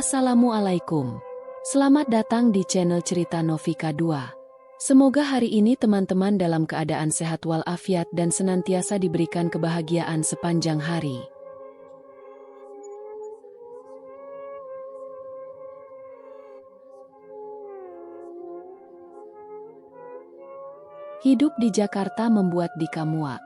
Assalamualaikum. Selamat datang di channel Cerita Novika 2. Semoga hari ini teman-teman dalam keadaan sehat walafiat dan senantiasa diberikan kebahagiaan sepanjang hari. Hidup di Jakarta membuat Dika muak.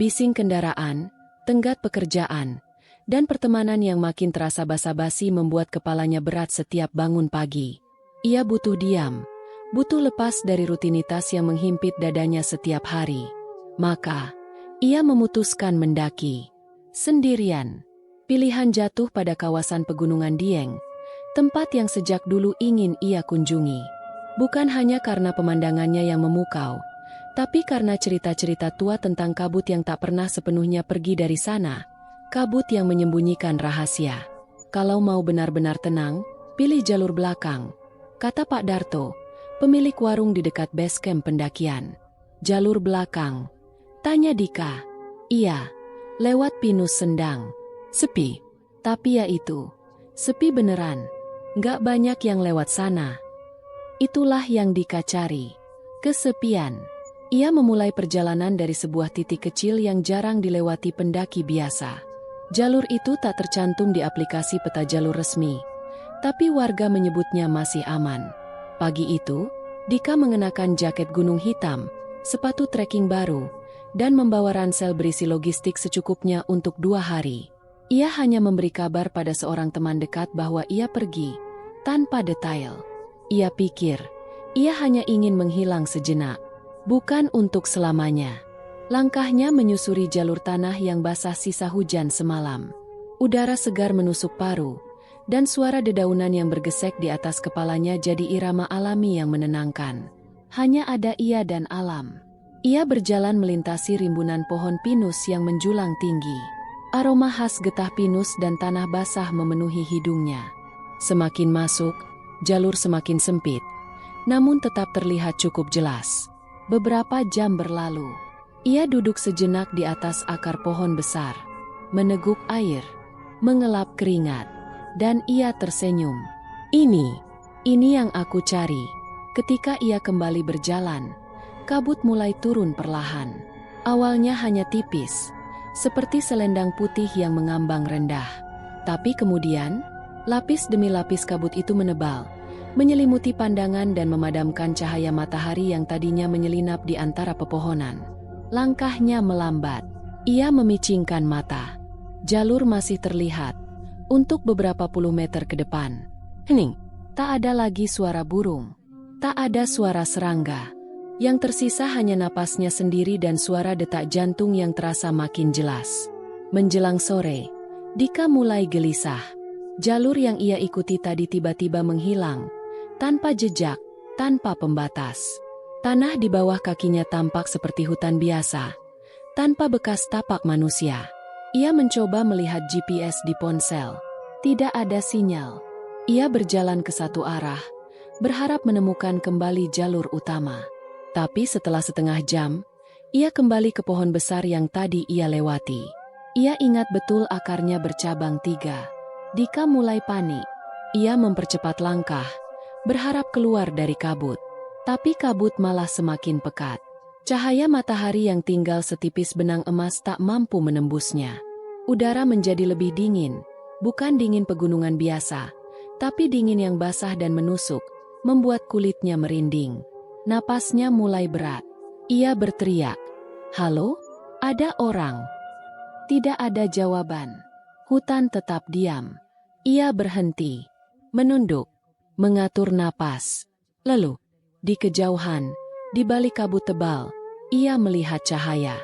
Bising kendaraan, tenggat pekerjaan, dan pertemanan yang makin terasa basa-basi membuat kepalanya berat setiap bangun pagi. Ia butuh diam, butuh lepas dari rutinitas yang menghimpit dadanya setiap hari. Maka, ia memutuskan mendaki. Sendirian. Pilihan jatuh pada kawasan Pegunungan Dieng, tempat yang sejak dulu ingin ia kunjungi. Bukan hanya karena pemandangannya yang memukau, tapi karena cerita-cerita tua tentang kabut yang tak pernah sepenuhnya pergi dari sana. Kabut yang menyembunyikan rahasia. Kalau mau benar-benar tenang, pilih jalur belakang, kata Pak Darto, pemilik warung di dekat base camp pendakian. Jalur belakang? Tanya Dika. Iya, lewat Pinus Sendang. Sepi. Tapi ya itu, sepi beneran. Nggak banyak yang lewat sana. Itulah yang Dika cari. Kesepian. Ia memulai perjalanan dari sebuah titik kecil yang jarang dilewati pendaki biasa. Jalur itu tak tercantum di aplikasi peta jalur resmi, tapi warga menyebutnya masih aman. Pagi itu, Dika mengenakan jaket gunung hitam, sepatu trekking baru, dan membawa ransel berisi logistik secukupnya untuk 2 hari. Ia hanya memberi kabar pada seorang teman dekat bahwa ia pergi, tanpa detail. Ia pikir, ia hanya ingin menghilang sejenak, bukan untuk selamanya. Langkahnya menyusuri jalur tanah yang basah sisa hujan semalam. Udara segar menusuk paru, dan suara dedaunan yang bergesek di atas kepalanya jadi irama alami yang menenangkan. Hanya ada ia dan alam. Ia berjalan melintasi rimbunan pohon pinus yang menjulang tinggi. Aroma khas getah pinus dan tanah basah memenuhi hidungnya. Semakin masuk, jalur semakin sempit, namun tetap terlihat cukup jelas. Beberapa jam berlalu. Ia duduk sejenak di atas akar pohon besar, meneguk air, mengelap keringat, dan ia tersenyum. Ini yang aku cari. Ketika ia kembali berjalan, kabut mulai turun perlahan. Awalnya hanya tipis, seperti selendang putih yang mengambang rendah. Tapi kemudian, lapis demi lapis kabut itu menebal, menyelimuti pandangan dan memadamkan cahaya matahari yang tadinya menyelinap di antara pepohonan. Langkahnya melambat. Ia memicingkan mata. Jalur masih terlihat. Untuk beberapa puluh meter ke depan. Hening. Tak ada lagi suara burung. Tak ada suara serangga. Yang tersisa hanya napasnya sendiri dan suara detak jantung yang terasa makin jelas. Menjelang sore, Dika mulai gelisah. Jalur yang ia ikuti tadi tiba-tiba menghilang. Tanpa jejak, tanpa pembatas. Tanah di bawah kakinya tampak seperti hutan biasa, tanpa bekas tapak manusia. Ia mencoba melihat GPS di ponsel. Tidak ada sinyal. Ia berjalan ke satu arah, berharap menemukan kembali jalur utama. Tapi setelah setengah jam, ia kembali ke pohon besar yang tadi ia lewati. Ia ingat betul akarnya bercabang 3. Dika mulai panik. Ia mempercepat langkah, berharap keluar dari kabut. Tapi kabut malah semakin pekat. Cahaya matahari yang tinggal setipis benang emas tak mampu menembusnya. Udara menjadi lebih dingin, bukan dingin pegunungan biasa, tapi dingin yang basah dan menusuk, membuat kulitnya merinding. Napasnya mulai berat. Ia berteriak, "Halo? Ada orang?" Tidak ada jawaban. Hutan tetap diam. Ia berhenti, menunduk, mengatur napas. Lalu, di kejauhan, di balik kabut tebal, ia melihat cahaya.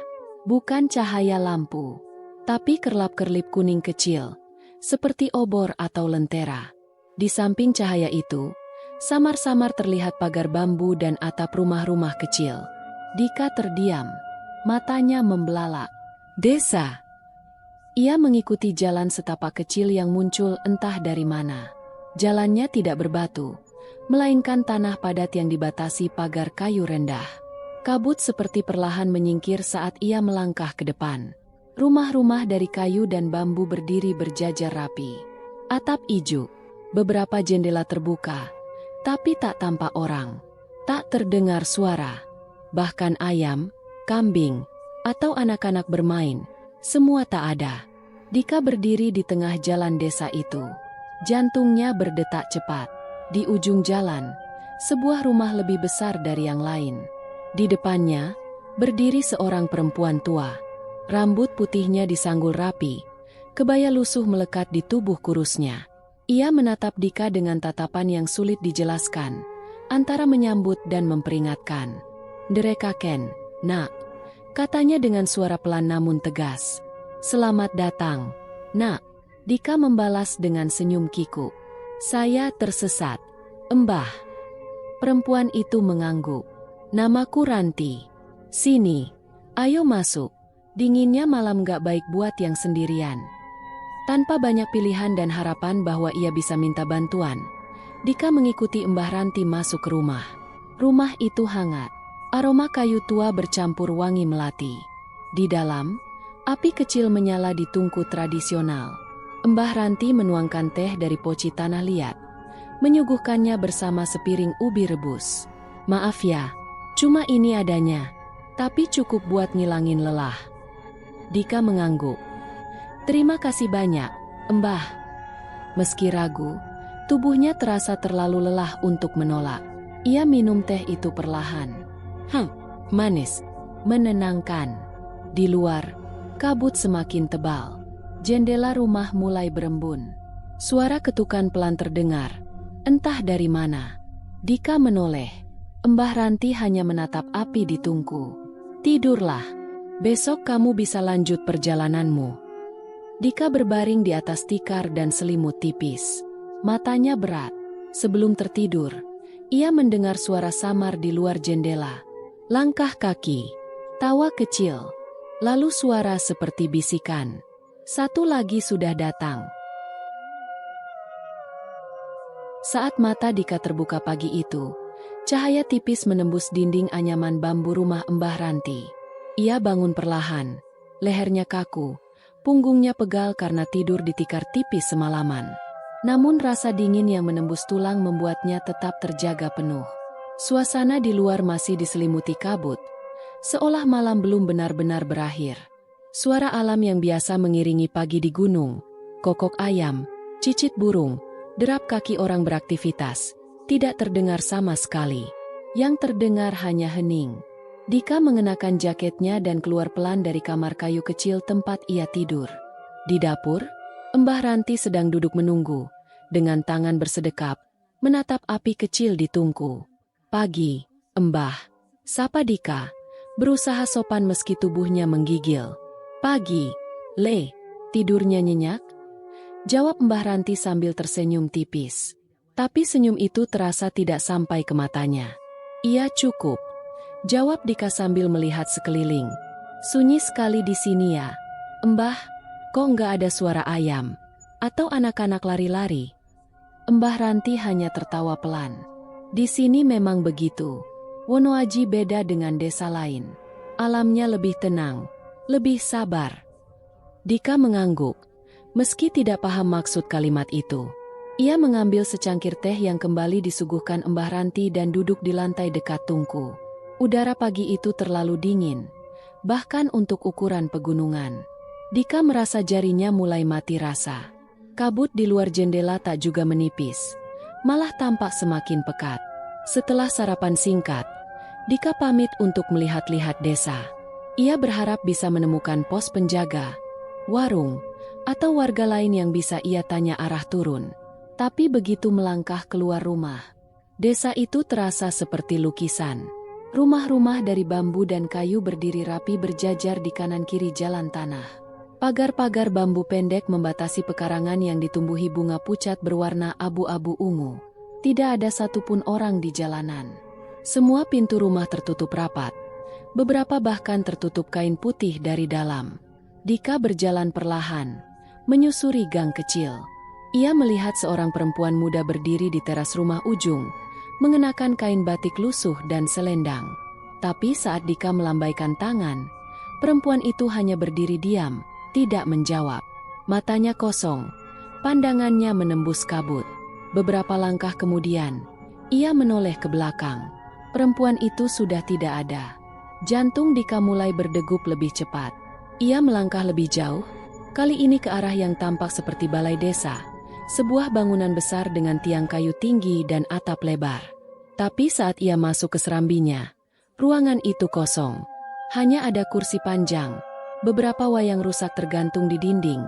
Bukan cahaya lampu, tapi kerlap-kerlip kuning kecil, seperti obor atau lentera. Di samping cahaya itu, samar-samar terlihat pagar bambu dan atap rumah-rumah kecil. Dika terdiam, matanya membelalak. Desa. Ia mengikuti jalan setapak kecil yang muncul entah dari mana. Jalannya tidak berbatu, melainkan tanah padat yang dibatasi pagar kayu rendah. Kabut seperti perlahan menyingkir saat ia melangkah ke depan. Rumah-rumah dari kayu dan bambu berdiri berjajar rapi. Atap ijuk, Beberapa jendela terbuka, tapi tak tampak orang. Tak terdengar suara. Bahkan ayam, kambing, atau anak-anak bermain, semua tak ada. Dika berdiri di tengah jalan desa itu. Jantungnya berdetak cepat. Di ujung jalan, sebuah rumah lebih besar dari yang lain. Di depannya, berdiri seorang perempuan tua. Rambut putihnya disanggul rapi, kebaya lusuh melekat di tubuh kurusnya. Ia menatap Dika dengan tatapan yang sulit dijelaskan, antara menyambut dan memperingatkan. "Derekaken, nak," katanya dengan suara pelan namun tegas. "Selamat datang, nak." Dika membalas dengan senyum kikuk. "Saya tersesat, Mbah." Perempuan itu mengangguk. "Namaku Ranti. Sini, ayo masuk." Dinginnya malam gak baik buat yang sendirian. Tanpa banyak pilihan dan harapan bahwa ia bisa minta bantuan, Dika mengikuti Mbah Ranti masuk ke rumah. Rumah itu hangat. Aroma kayu tua bercampur wangi melati. Di dalam, api kecil menyala di tungku tradisional. Mbah Ranti menuangkan teh dari poci tanah liat, menyuguhkannya bersama sepiring ubi rebus. "Maaf ya, cuma ini adanya, tapi cukup buat ngilangin lelah." Dika mengangguk. "Terima kasih banyak, Mbah." Meski ragu, tubuhnya terasa terlalu lelah untuk menolak. Ia minum teh itu perlahan. Manis, menenangkan. Di luar, kabut semakin tebal. Jendela rumah mulai berembun. Suara ketukan pelan terdengar, entah dari mana. Dika menoleh. Mbah Ranti hanya menatap api di tungku. "Tidurlah. Besok kamu bisa lanjut perjalananmu." Dika berbaring di atas tikar dan selimut tipis. Matanya berat. Sebelum tertidur, ia mendengar suara samar di luar jendela. Langkah kaki, tawa kecil, lalu suara seperti bisikan. "Satu lagi sudah datang." Saat mata Dika terbuka pagi itu, cahaya tipis menembus dinding anyaman bambu rumah Mbah Ranti. Ia bangun perlahan, lehernya kaku, punggungnya pegal karena tidur di tikar tipis semalaman. Namun rasa dingin yang menembus tulang membuatnya tetap terjaga penuh. Suasana di luar masih diselimuti kabut, seolah malam belum benar-benar berakhir. Suara alam yang biasa mengiringi pagi di gunung, kokok ayam, cicit burung, derap kaki orang beraktivitas, tidak terdengar sama sekali. Yang terdengar hanya hening. Dika mengenakan jaketnya dan keluar pelan dari kamar kayu kecil tempat ia tidur. Di dapur, Mbah Ranti sedang duduk menunggu, dengan tangan bersedekap, menatap api kecil di tungku. "Pagi, Mbah," sapa Dika, berusaha sopan meski tubuhnya menggigil. "Pagi, Le, tidurnya nyenyak?" jawab Mbah Ranti sambil tersenyum tipis. Tapi senyum itu terasa tidak sampai ke matanya. "Iya cukup," jawab Dika sambil melihat sekeliling. "Sunyi sekali di sini ya, Mbah. Kok nggak ada suara ayam atau anak-anak lari-lari?" Mbah Ranti hanya tertawa pelan. "Di sini memang begitu. Wonoaji beda dengan desa lain. Alamnya lebih tenang, lebih sabar." Dika mengangguk, meski tidak paham maksud kalimat itu. Ia mengambil secangkir teh yang kembali disuguhkan Mbah Ranti dan duduk di lantai dekat tungku. Udara pagi itu terlalu dingin, bahkan untuk ukuran pegunungan. Dika merasa jarinya mulai mati rasa. Kabut di luar jendela tak juga menipis, malah tampak semakin pekat. Setelah sarapan singkat, Dika pamit untuk melihat-lihat desa. Ia berharap bisa menemukan pos penjaga, warung, atau warga lain yang bisa ia tanya arah turun. Tapi begitu melangkah keluar rumah, desa itu terasa seperti lukisan. Rumah-rumah dari bambu dan kayu berdiri rapi berjajar di kanan kiri jalan tanah. Pagar-pagar bambu pendek membatasi pekarangan yang ditumbuhi bunga pucat berwarna abu-abu ungu. Tidak ada satupun orang di jalanan. Semua pintu rumah tertutup rapat. Beberapa bahkan tertutup kain putih dari dalam. Dika berjalan perlahan, menyusuri gang kecil. Ia melihat seorang perempuan muda berdiri di teras rumah ujung, mengenakan kain batik lusuh dan selendang. Tapi saat Dika melambaikan tangan, perempuan itu hanya berdiri diam, tidak menjawab. Matanya kosong, pandangannya menembus kabut. Beberapa langkah kemudian, ia menoleh ke belakang. Perempuan itu sudah tidak ada. Jantung Dika mulai berdegup lebih cepat. Ia melangkah lebih jauh, kali ini ke arah yang tampak seperti balai desa. Sebuah bangunan besar dengan tiang kayu tinggi dan atap lebar. Tapi saat ia masuk ke serambinya, ruangan itu kosong. Hanya ada kursi panjang, beberapa wayang rusak tergantung di dinding,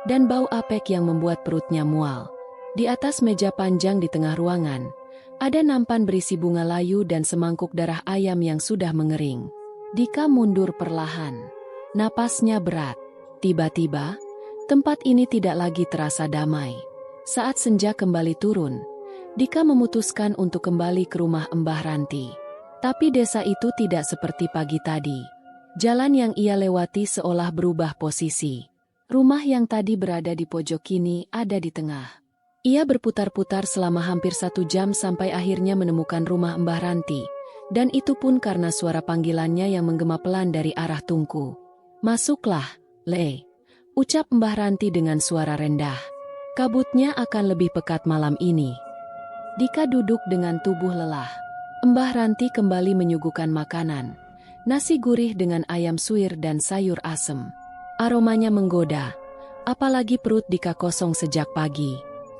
dan bau apek yang membuat perutnya mual. Di atas meja panjang di tengah ruangan, ada nampan berisi bunga layu dan semangkuk darah ayam yang sudah mengering. Dika mundur perlahan. Napasnya berat. Tiba-tiba, tempat ini tidak lagi terasa damai. Saat senja kembali turun, Dika memutuskan untuk kembali ke rumah Mbah Ranti. Tapi desa itu tidak seperti pagi tadi. Jalan yang ia lewati seolah berubah posisi. Rumah yang tadi berada di pojok kini ada di tengah. Ia berputar-putar selama hampir 1 jam sampai akhirnya menemukan rumah Mbah Ranti. Dan itu pun karena suara panggilannya yang menggema pelan dari arah tungku. "Masuklah, Le," ucap Mbah Ranti dengan suara rendah. "Kabutnya akan lebih pekat malam ini." Dika duduk dengan tubuh lelah. Mbah Ranti kembali menyuguhkan makanan. Nasi gurih dengan ayam suwir dan sayur asem. Aromanya menggoda, apalagi perut Dika kosong sejak pagi.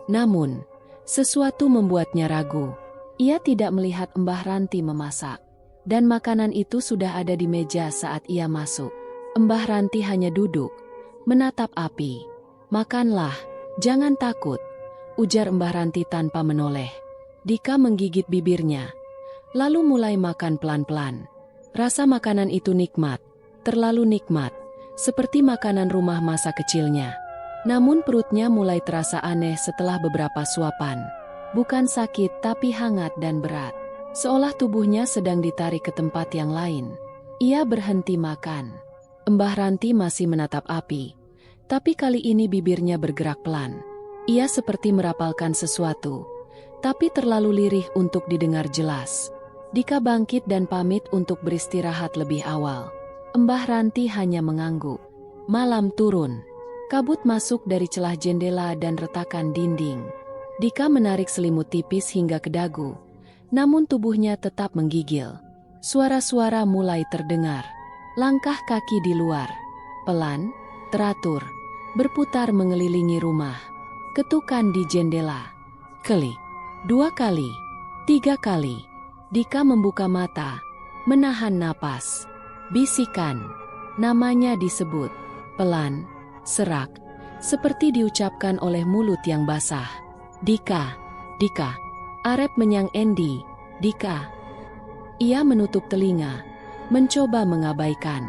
Namun, sesuatu membuatnya ragu. Ia tidak melihat Mbah Ranti memasak. Dan makanan itu sudah ada di meja saat ia masuk. Mbah Ranti hanya duduk, menatap api. "Makanlah, jangan takut," ujar Mbah Ranti tanpa menoleh. Dika menggigit bibirnya, lalu mulai makan pelan-pelan. Rasa makanan itu nikmat, terlalu nikmat, seperti makanan rumah masa kecilnya. Namun perutnya mulai terasa aneh setelah beberapa suapan. Bukan sakit tapi hangat dan berat. Seolah tubuhnya sedang ditarik ke tempat yang lain. Ia berhenti makan. Mbah Ranti masih menatap api. Tapi kali ini bibirnya bergerak pelan. Ia seperti merapalkan sesuatu. Tapi terlalu lirih untuk didengar jelas. Dika bangkit dan pamit untuk beristirahat lebih awal. Mbah Ranti hanya mengangguk. Malam turun. Kabut masuk dari celah jendela dan retakan dinding. Dika menarik selimut tipis hingga ke dagu. Namun tubuhnya tetap menggigil. Suara-suara mulai terdengar. Langkah kaki di luar. Pelan, teratur, berputar mengelilingi rumah. Ketukan di jendela. Kali, 2 kali, 3 kali. Dika membuka mata, menahan napas. Bisikan. Namanya disebut. Pelan, serak, seperti diucapkan oleh mulut yang basah. "Dika, Dika." Arep menyang endi, Dika. Ia menutup telinga, mencoba mengabaikan.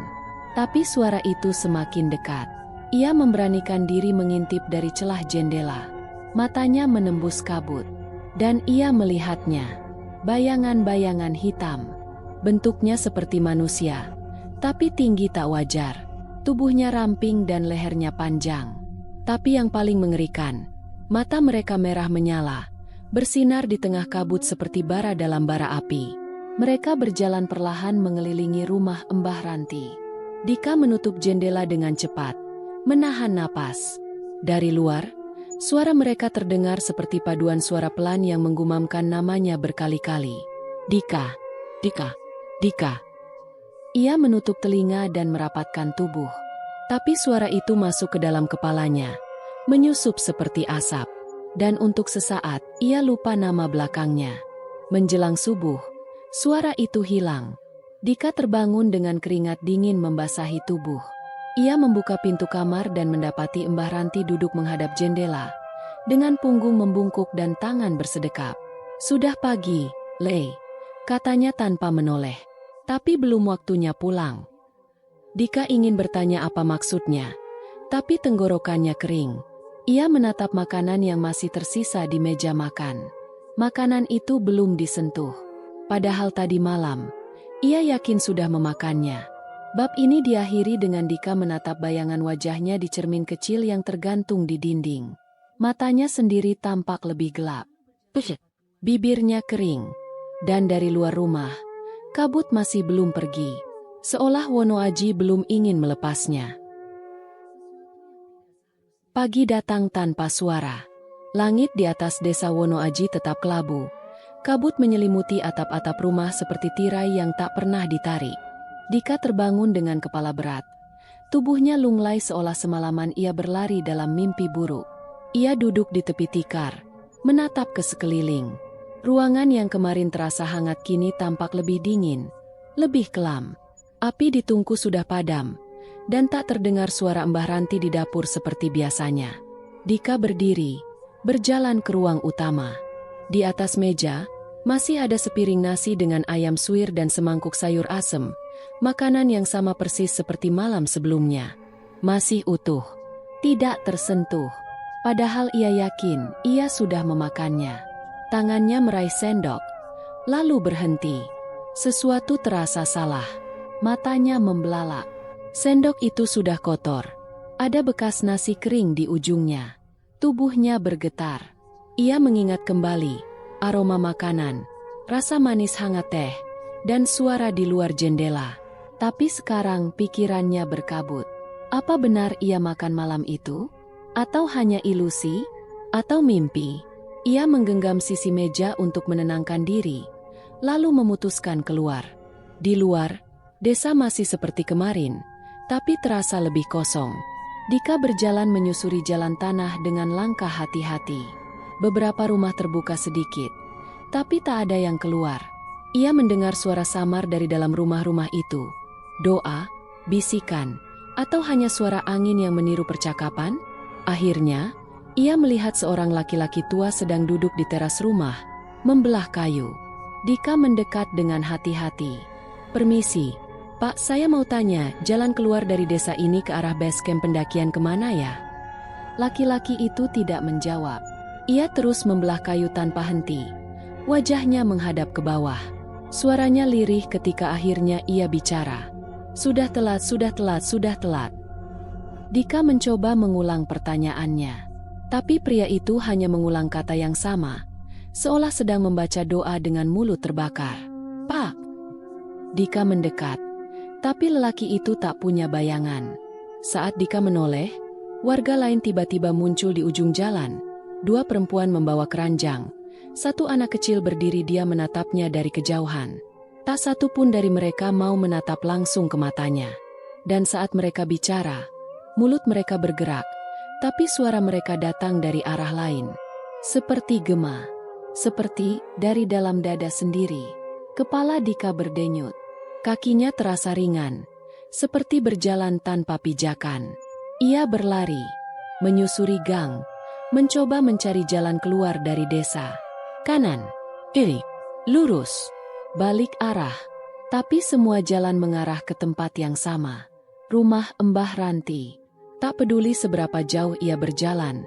Tapi suara itu semakin dekat. Ia memberanikan diri mengintip dari celah jendela. Matanya menembus kabut. Dan ia melihatnya. Bayangan-bayangan hitam. Bentuknya seperti manusia. Tapi tinggi tak wajar. Tubuhnya ramping dan lehernya panjang. Tapi yang paling mengerikan, mata mereka merah menyala, bersinar di tengah kabut seperti bara dalam bara api. Mereka berjalan perlahan mengelilingi rumah Mbah Ranti. Dika menutup jendela dengan cepat, menahan napas. Dari luar, suara mereka terdengar seperti paduan suara pelan yang menggumamkan namanya berkali-kali. "Dika, Dika, Dika." Ia menutup telinga dan merapatkan tubuh. Tapi suara itu masuk ke dalam kepalanya, menyusup seperti asap. Dan untuk sesaat, ia lupa nama belakangnya. Menjelang subuh, suara itu hilang. Dika terbangun dengan keringat dingin membasahi tubuh. Ia membuka pintu kamar dan mendapati Mbah Ranti duduk menghadap jendela, dengan punggung membungkuk dan tangan bersedekap. "Sudah pagi, Le," katanya tanpa menoleh. Tapi belum waktunya pulang. Dika ingin bertanya apa maksudnya, tapi tenggorokannya kering. Ia menatap makanan yang masih tersisa di meja makan. Makanan itu belum disentuh. Padahal tadi malam, ia yakin sudah memakannya. Bab ini diakhiri dengan Dika menatap bayangan wajahnya di cermin kecil yang tergantung di dinding. Matanya sendiri tampak lebih gelap. Bibirnya kering. Dan dari luar rumah, kabut masih belum pergi, seolah Wono Aji belum ingin melepasnya. Pagi datang tanpa suara. Langit di atas desa Wonoaji tetap kelabu. Kabut menyelimuti atap-atap rumah seperti tirai yang tak pernah ditarik. Dika terbangun dengan kepala berat. Tubuhnya lunglai seolah semalaman ia berlari dalam mimpi buruk. Ia duduk di tepi tikar, menatap ke sekeliling. Ruangan yang kemarin terasa hangat kini tampak lebih dingin, lebih kelam. Api di tungku sudah padam, dan tak terdengar suara Mbah Ranti di dapur seperti biasanya. Dika berdiri, berjalan ke ruang utama. Di atas meja, masih ada sepiring nasi dengan ayam suwir dan semangkuk sayur asem, makanan yang sama persis seperti malam sebelumnya. Masih utuh, tidak tersentuh. Padahal ia yakin ia sudah memakannya. Tangannya meraih sendok, lalu berhenti. Sesuatu terasa salah. Matanya membelalak. Sendok itu sudah kotor. Ada bekas nasi kering di ujungnya. Tubuhnya bergetar. Ia mengingat kembali aroma makanan, rasa manis hangat teh, dan suara di luar jendela. Tapi sekarang pikirannya berkabut. Apa benar ia makan malam itu? Atau hanya ilusi? Atau mimpi? Ia menggenggam sisi meja untuk menenangkan diri, lalu memutuskan keluar. Di luar, desa masih seperti kemarin, tapi terasa lebih kosong. Dika berjalan menyusuri jalan tanah dengan langkah hati-hati. Beberapa rumah terbuka sedikit, tapi tak ada yang keluar. Ia mendengar suara samar dari dalam rumah-rumah itu. Doa, bisikan, atau hanya suara angin yang meniru percakapan? Akhirnya, ia melihat seorang laki-laki tua sedang duduk di teras rumah, membelah kayu. Dika mendekat dengan hati-hati. "Permisi, Pak, saya mau tanya, jalan keluar dari desa ini ke arah base camp pendakian kemana ya?" Laki-laki itu tidak menjawab. Ia terus membelah kayu tanpa henti. Wajahnya menghadap ke bawah. Suaranya lirih ketika akhirnya ia bicara. "Sudah telat, sudah telat, sudah telat." Dika mencoba mengulang pertanyaannya. Tapi pria itu hanya mengulang kata yang sama, seolah sedang membaca doa dengan mulut terbakar. "Pak!" Dika mendekat. Tapi lelaki itu tak punya bayangan. Saat Dika menoleh, warga lain tiba-tiba muncul di ujung jalan. 2 perempuan membawa keranjang. 1 anak kecil berdiri diam menatapnya dari kejauhan. Tak satu pun dari mereka mau menatap langsung ke matanya. Dan saat mereka bicara, mulut mereka bergerak, tapi suara mereka datang dari arah lain. Seperti gema, seperti dari dalam dada sendiri. Kepala Dika berdenyut. Kakinya terasa ringan, seperti berjalan tanpa pijakan. Ia berlari, menyusuri gang, mencoba mencari jalan keluar dari desa. Kanan, kiri, lurus, balik arah. Tapi semua jalan mengarah ke tempat yang sama. Rumah Mbah Ranti. Tak peduli seberapa jauh ia berjalan,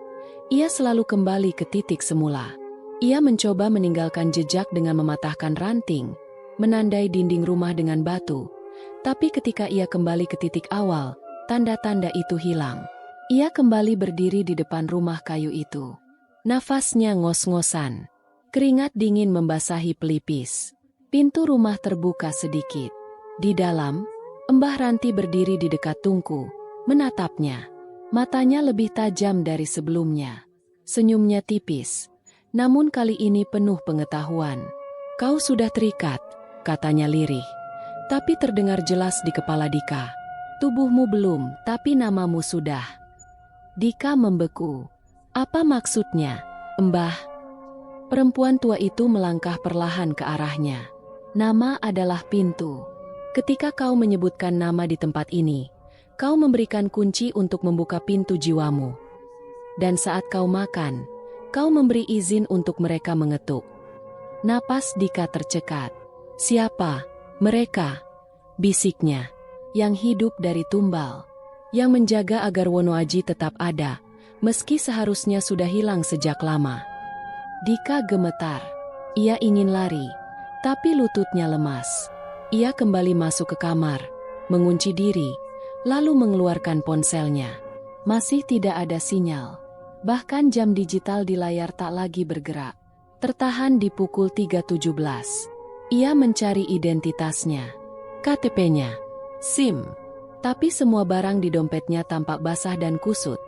ia selalu kembali ke titik semula. Ia mencoba meninggalkan jejak dengan mematahkan ranting, menandai dinding rumah dengan batu. Tapi ketika ia kembali ke titik awal, tanda-tanda itu hilang. Ia kembali berdiri di depan rumah kayu itu. Nafasnya ngos-ngosan. Keringat dingin membasahi pelipis. Pintu rumah terbuka sedikit. Di dalam, Mbah Ranti berdiri di dekat tungku, menatapnya. Matanya lebih tajam dari sebelumnya. Senyumnya tipis, namun kali ini penuh pengetahuan. "Kau sudah terikat," katanya lirih. Tapi terdengar jelas di kepala Dika. "Tubuhmu belum, tapi namamu sudah." Dika membeku. "Apa maksudnya, Mbah?" Perempuan tua itu melangkah perlahan ke arahnya. "Nama adalah pintu. Ketika kau menyebutkan nama di tempat ini, kau memberikan kunci untuk membuka pintu jiwamu. Dan saat kau makan, kau memberi izin untuk mereka mengetuk." Napas Dika tercekat. "Siapa mereka?" bisiknya. "Yang hidup dari tumbal. Yang menjaga agar Wonoaji tetap ada, meski seharusnya sudah hilang sejak lama." Dika gemetar. Ia ingin lari, tapi lututnya lemas. Ia kembali masuk ke kamar, mengunci diri, lalu mengeluarkan ponselnya. Masih tidak ada sinyal. Bahkan jam digital di layar tak lagi bergerak. Tertahan di pukul 3.17. Ia mencari identitasnya, KTP-nya, SIM. Tapi semua barang di dompetnya tampak basah dan kusut,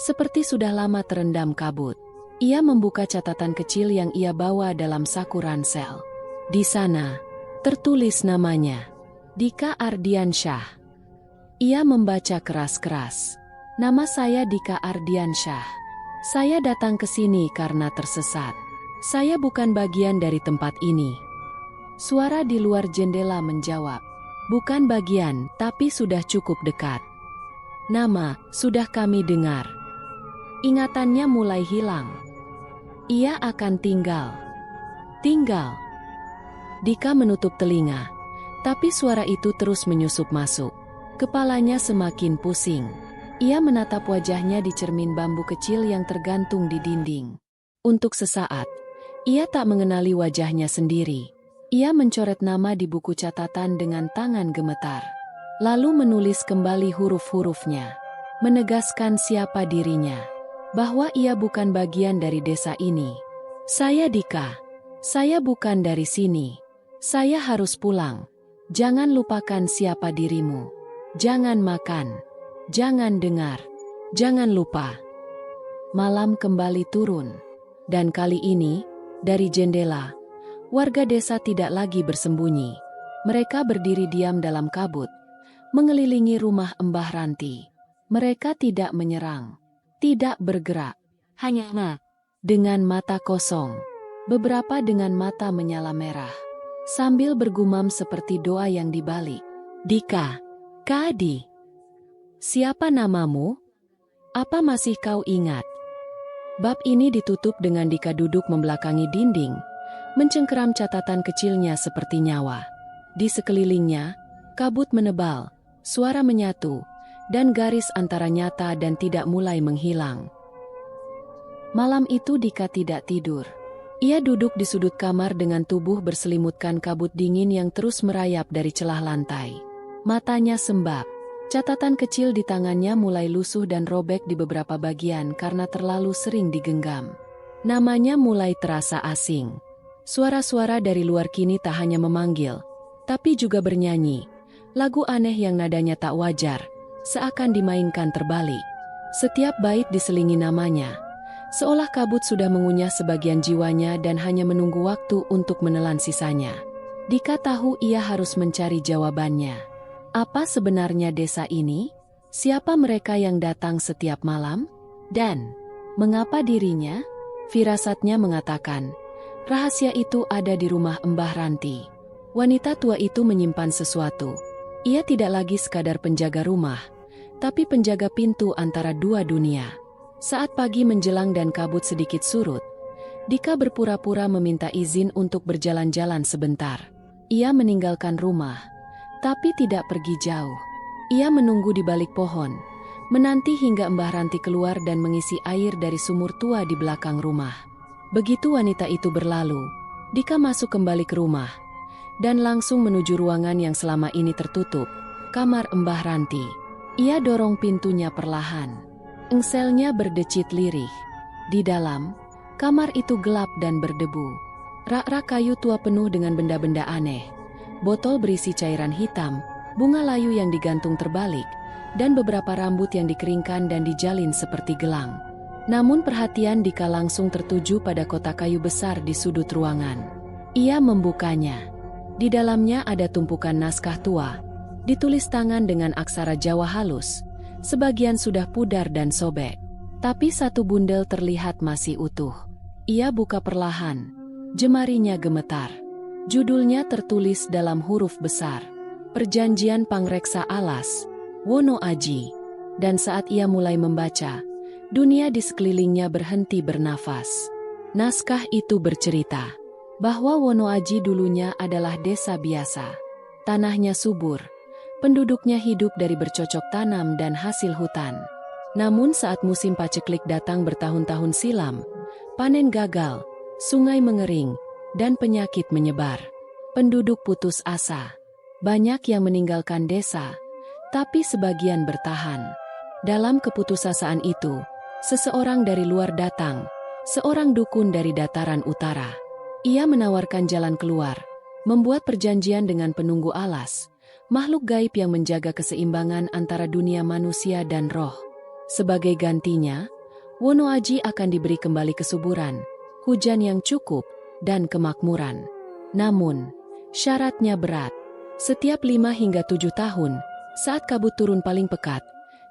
seperti sudah lama terendam kabut. Ia membuka catatan kecil yang ia bawa dalam saku ransel. Di sana, tertulis namanya, Dika Ardiansyah. Ia membaca keras-keras. Nama saya Dika Ardiansyah. Saya datang ke sini karena tersesat. Saya bukan bagian dari tempat ini. Suara di luar jendela menjawab. Bukan bagian, tapi sudah cukup dekat. Nama, sudah kami dengar. Ingatannya mulai hilang. Ia akan tinggal. Tinggal. Dika menutup telinga, tapi suara itu terus menyusup masuk. Kepalanya semakin pusing. Ia menatap wajahnya di cermin bambu kecil yang tergantung di dinding. Untuk sesaat, ia tak mengenali wajahnya sendiri. Ia mencoret nama di buku catatan dengan tangan gemetar. Lalu menulis kembali huruf-hurufnya. Menegaskan siapa dirinya. Bahwa ia bukan bagian dari desa ini. Saya Dika. Saya bukan dari sini. Saya harus pulang. Jangan lupakan siapa dirimu. Jangan makan. Jangan dengar. Jangan lupa. Malam kembali turun. Dan kali ini, dari jendela, warga desa tidak lagi bersembunyi. Mereka berdiri diam dalam kabut, mengelilingi rumah Mbah Ranti. Mereka tidak menyerang, tidak bergerak, hanya dengan mata kosong. Beberapa dengan mata menyala merah, sambil bergumam seperti doa yang dibalik. Dika, Kadi, siapa namamu? Apa masih kau ingat? Bab ini ditutup dengan Dika duduk membelakangi dinding, mencengkeram catatan kecilnya seperti nyawa. Di sekelilingnya, kabut menebal, suara menyatu, dan garis antara nyata dan tidak mulai menghilang. Malam itu Dika tidak tidur. Ia duduk di sudut kamar dengan tubuh berselimutkan kabut dingin yang terus merayap dari celah lantai. Matanya sembab. Catatan kecil di tangannya mulai lusuh dan robek di beberapa bagian karena terlalu sering digenggam. Namanya mulai terasa asing. Suara-suara dari luar kini tak hanya memanggil, tapi juga bernyanyi. Lagu aneh yang nadanya tak wajar, seakan dimainkan terbalik. Setiap bait diselingi namanya, seolah kabut sudah mengunyah sebagian jiwanya dan hanya menunggu waktu untuk menelan sisanya. Dika tahu ia harus mencari jawabannya. Apa sebenarnya desa ini? Siapa mereka yang datang setiap malam? Dan mengapa dirinya? Firasatnya mengatakan, rahasia itu ada di rumah Mbah Ranti. Wanita tua itu menyimpan sesuatu. Ia tidak lagi sekadar penjaga rumah, tapi penjaga pintu antara dua dunia. Saat pagi menjelang dan kabut sedikit surut, Dika berpura-pura meminta izin untuk berjalan-jalan sebentar. Ia meninggalkan rumah, tapi tidak pergi jauh. Ia menunggu di balik pohon, menanti hingga Mbah Ranti keluar dan mengisi air dari sumur tua di belakang rumah. Begitu wanita itu berlalu, Dika masuk kembali ke rumah, dan langsung menuju ruangan yang selama ini tertutup, kamar Mbah Ranti. Ia dorong pintunya perlahan. Engselnya berdecit lirih. Di dalam, kamar itu gelap dan berdebu. Rak-rak kayu tua penuh dengan benda-benda aneh. Botol berisi cairan hitam, bunga layu yang digantung terbalik, dan beberapa rambut yang dikeringkan dan dijalin seperti gelang. Namun perhatian Dika langsung tertuju pada kotak kayu besar di sudut ruangan. Ia membukanya. Di dalamnya ada tumpukan naskah tua, ditulis tangan dengan aksara Jawa halus. Sebagian sudah pudar dan sobek, tapi satu bundel terlihat masih utuh. Ia buka perlahan, jemarinya gemetar. Judulnya tertulis dalam huruf besar, Perjanjian Pangreksa Alas, Wono Aji. Dan saat ia mulai membaca, dunia di sekelilingnya berhenti bernafas. Naskah itu bercerita bahwa Wono Aji dulunya adalah desa biasa. Tanahnya subur, penduduknya hidup dari bercocok tanam dan hasil hutan. Namun saat musim paceklik datang bertahun-tahun silam, panen gagal, sungai mengering, dan penyakit menyebar. Penduduk putus asa. Banyak yang meninggalkan desa, tapi sebagian bertahan. Dalam keputusasaan itu, seseorang dari luar datang, seorang dukun dari dataran utara. Ia menawarkan jalan keluar, membuat perjanjian dengan penunggu alas, makhluk gaib yang menjaga keseimbangan antara dunia manusia dan roh. Sebagai gantinya, Wonoaji akan diberi kembali kesuburan, hujan yang cukup, dan kemakmuran. Namun, syaratnya berat. Setiap 5 hingga 7 tahun, saat kabut turun paling pekat,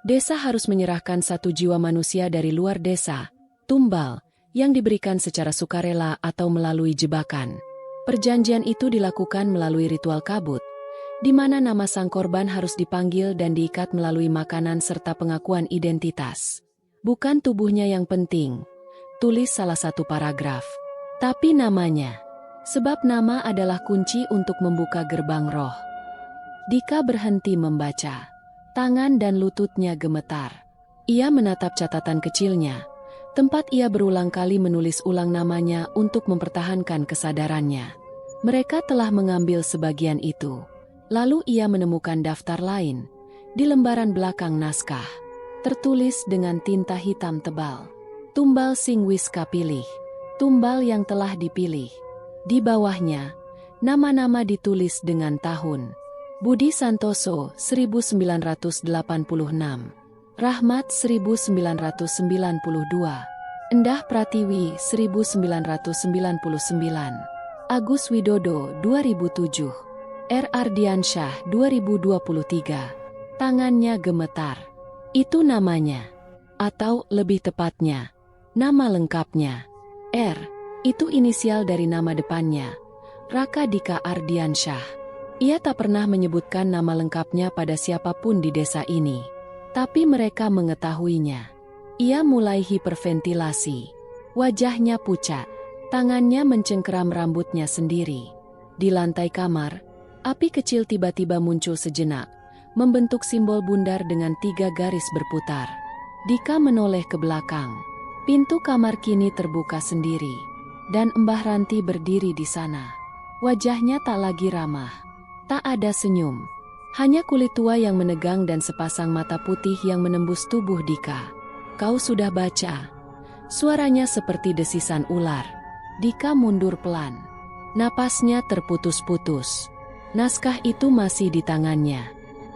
desa harus menyerahkan 1 jiwa manusia dari luar desa, tumbal, yang diberikan secara sukarela atau melalui jebakan. Perjanjian itu dilakukan melalui ritual kabut, di mana nama sang korban harus dipanggil dan diikat melalui makanan serta pengakuan identitas. Bukan tubuhnya yang penting, tulis salah satu paragraf, tapi namanya. Sebab nama adalah kunci untuk membuka gerbang roh. Dika berhenti membaca. Tangan dan lututnya gemetar. Ia menatap catatan kecilnya, tempat ia berulang kali menulis ulang namanya untuk mempertahankan kesadarannya. Mereka telah mengambil sebagian itu. Lalu ia menemukan daftar lain, di lembaran belakang naskah. Tertulis dengan tinta hitam tebal. Tumbal sing wis kapilih. Tumbal yang telah dipilih. Di bawahnya, nama-nama ditulis dengan tahun. Budi Santoso 1986, Rahmat 1992, Endah Pratiwi 1999, Agus Widodo 2007, R. Ardiansyah 2023. Tangannya gemetar. Itu namanya. Atau lebih tepatnya, nama lengkapnya. R. Itu inisial dari nama depannya, Raka Dika Ardiansyah. Ia tak pernah menyebutkan nama lengkapnya pada siapapun di desa ini. Tapi mereka mengetahuinya. Ia mulai hiperventilasi. Wajahnya pucat. Tangannya mencengkeram rambutnya sendiri. Di lantai kamar, api kecil tiba-tiba muncul sejenak, membentuk simbol bundar dengan 3 garis berputar. Dika menoleh ke belakang. Pintu kamar kini terbuka sendiri. Dan Mbah Ranti berdiri di sana. Wajahnya tak lagi ramah. Tak ada senyum. Hanya kulit tua yang menegang dan sepasang mata putih yang menembus tubuh Dika. Kau sudah baca? Suaranya seperti desisan ular. Dika mundur pelan. Napasnya terputus-putus. Naskah itu masih di tangannya.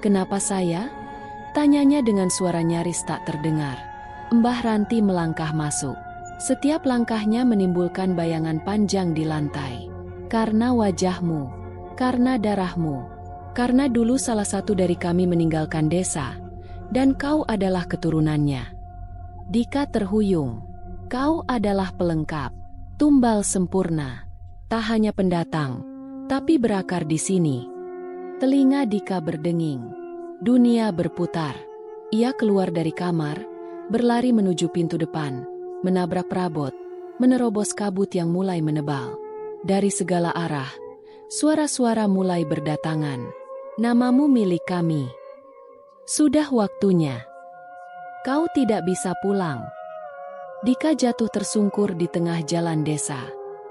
Kenapa saya? Tanyanya dengan suara nyaris tak terdengar. Mbah Ranti melangkah masuk. Setiap langkahnya menimbulkan bayangan panjang di lantai. Karena wajahmu, karena darahmu, karena dulu salah satu dari kami meninggalkan desa, dan kau adalah keturunannya. Dika terhuyung. Kau adalah pelengkap, tumbal sempurna. Tak hanya pendatang, tapi berakar di sini. Telinga Dika berdenging. Dunia berputar. Ia keluar dari kamar, berlari menuju pintu depan, menabrak perabot, menerobos kabut yang mulai menebal. Dari segala arah, suara-suara mulai berdatangan. Namamu milik kami. Sudah waktunya. Kau tidak bisa pulang. Dika jatuh tersungkur di tengah jalan desa.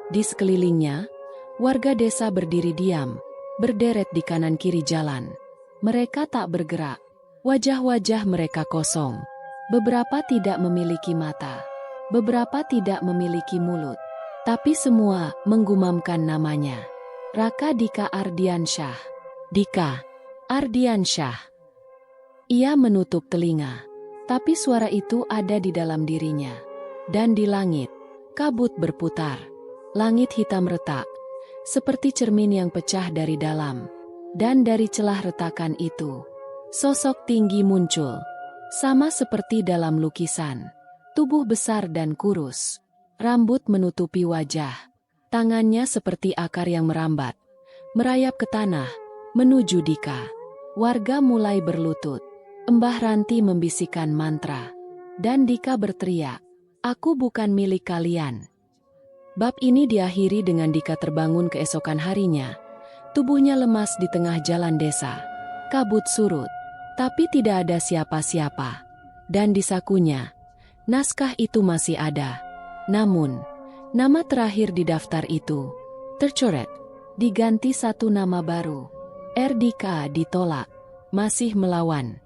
Di sekelilingnya, warga desa berdiri diam, berderet di kanan kiri jalan. Mereka tak bergerak. Wajah-wajah mereka kosong. Beberapa tidak memiliki mata. Beberapa tidak memiliki mulut. Tapi semua menggumamkan namanya. Raka Dika Ardiansyah. Dika Ardiansyah. Ia menutup telinga. Tapi suara itu ada di dalam dirinya. Dan di langit, kabut berputar. Langit hitam retak, seperti cermin yang pecah dari dalam. Dan dari celah retakan itu, sosok tinggi muncul. Sama seperti dalam lukisan. Tubuh besar dan kurus. Rambut menutupi wajah. Tangannya seperti akar yang merambat. Merayap ke tanah, menuju Dika. Warga mulai berlutut. Mbah Ranti membisikkan mantra. Dan Dika berteriak, "Aku bukan milik kalian." Bab ini diakhiri dengan Dika terbangun keesokan harinya. Tubuhnya lemas di tengah jalan desa. Kabut surut, tapi tidak ada siapa-siapa. Dan di sakunya, naskah itu masih ada. Namun, nama terakhir di daftar itu tercoret, diganti satu nama baru. RDK ditolak, masih melawan.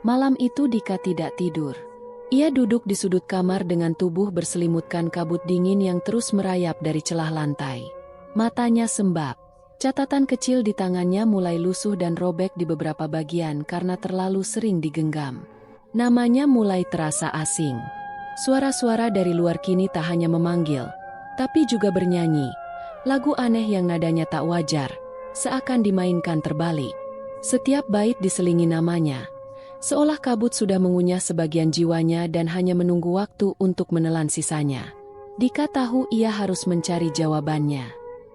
Malam itu Dika tidak tidur. Ia duduk di sudut kamar dengan tubuh berselimutkan kabut dingin yang terus merayap dari celah lantai. Matanya sembab. Catatan kecil di tangannya mulai lusuh dan robek di beberapa bagian karena terlalu sering digenggam. Namanya mulai terasa asing. Suara-suara dari luar kini tak hanya memanggil, tapi juga bernyanyi. Lagu aneh yang nadanya tak wajar, seakan dimainkan terbalik. Setiap bait diselingi namanya, seolah kabut sudah mengunyah sebagian jiwanya dan hanya menunggu waktu untuk menelan sisanya. Dika tahu ia harus mencari jawabannya.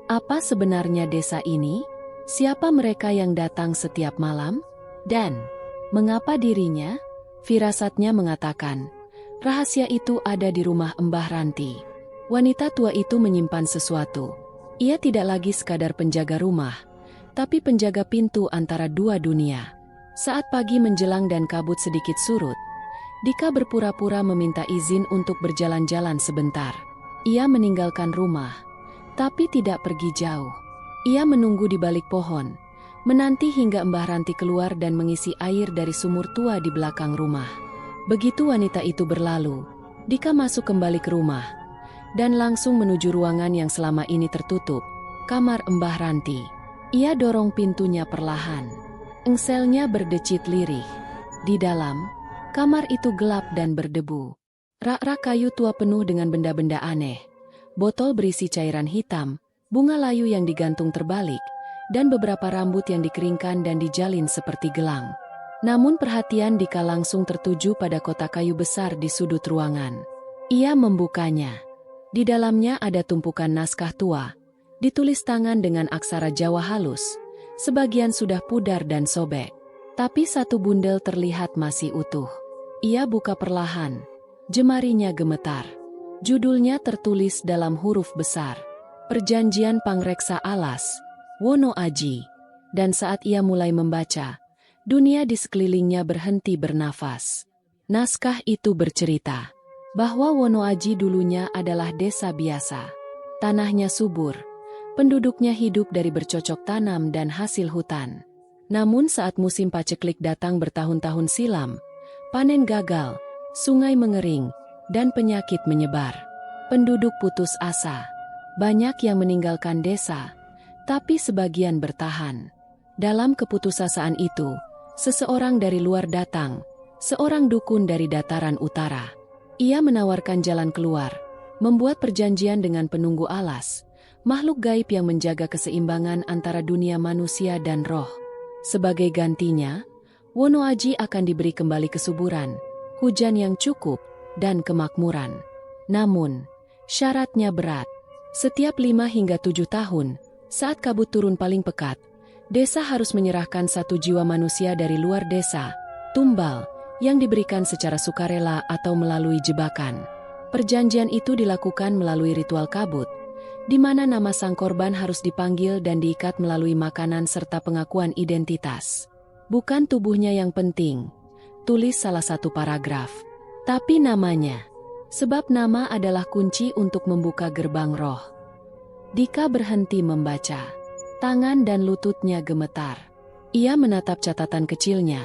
Apa sebenarnya desa ini? Siapa mereka yang datang setiap malam? Dan mengapa dirinya? Firasatnya mengatakan, rahasia itu ada di rumah Mbah Ranti. Wanita tua itu menyimpan sesuatu. Ia tidak lagi sekadar penjaga rumah, tapi penjaga pintu antara dua dunia. Saat pagi menjelang dan kabut sedikit surut, Dika berpura-pura meminta izin untuk berjalan-jalan sebentar. Ia meninggalkan rumah, tapi tidak pergi jauh. Ia menunggu di balik pohon, menanti hingga Mbah Ranti keluar dan mengisi air dari sumur tua di belakang rumah. Begitu wanita itu berlalu, Dika masuk kembali ke rumah, dan langsung menuju ruangan yang selama ini tertutup, kamar Mbah Ranti. Ia dorong pintunya perlahan. Engselnya berdecit lirih. Di dalam, kamar itu gelap dan berdebu. Rak-rak kayu tua penuh dengan benda-benda aneh. Botol berisi cairan hitam, bunga layu yang digantung terbalik, dan beberapa rambut yang dikeringkan dan dijalin seperti gelang. Namun perhatian Dika langsung tertuju pada kotak kayu besar di sudut ruangan. Ia membukanya. Di dalamnya ada tumpukan naskah tua, ditulis tangan dengan aksara Jawa halus. Sebagian sudah pudar dan sobek, tapi satu bundel terlihat masih utuh. Ia buka perlahan, jemarinya gemetar. Judulnya tertulis dalam huruf besar, Perjanjian Pangreksa Alas, Wono Aji. Dan saat ia mulai membaca, dunia di sekelilingnya berhenti bernafas. Naskah itu bercerita bahwa Wono Aji dulunya adalah desa biasa. Tanahnya subur, penduduknya hidup dari bercocok tanam dan hasil hutan. Namun saat musim paceklik datang bertahun-tahun silam, panen gagal, sungai mengering, dan penyakit menyebar. Penduduk putus asa. Banyak yang meninggalkan desa, tapi sebagian bertahan. Dalam keputusasaan itu, seseorang dari luar datang, seorang dukun dari dataran utara. Ia menawarkan jalan keluar, membuat perjanjian dengan penunggu alas, makhluk gaib yang menjaga keseimbangan antara dunia manusia dan roh. Sebagai gantinya, Wono Aji akan diberi kembali kesuburan, hujan yang cukup, dan kemakmuran. Namun, syaratnya berat. Setiap 5 hingga 7 tahun, saat kabut turun paling pekat, desa harus menyerahkan satu jiwa manusia dari luar desa, tumbal, yang diberikan secara sukarela atau melalui jebakan. Perjanjian itu dilakukan melalui ritual kabut, di mana nama sang korban harus dipanggil dan diikat melalui makanan serta pengakuan identitas. Bukan tubuhnya yang penting, tulis salah satu paragraf, tapi namanya. Sebab nama adalah kunci untuk membuka gerbang roh. Dika berhenti membaca. Tangan dan lututnya gemetar. Ia menatap catatan kecilnya,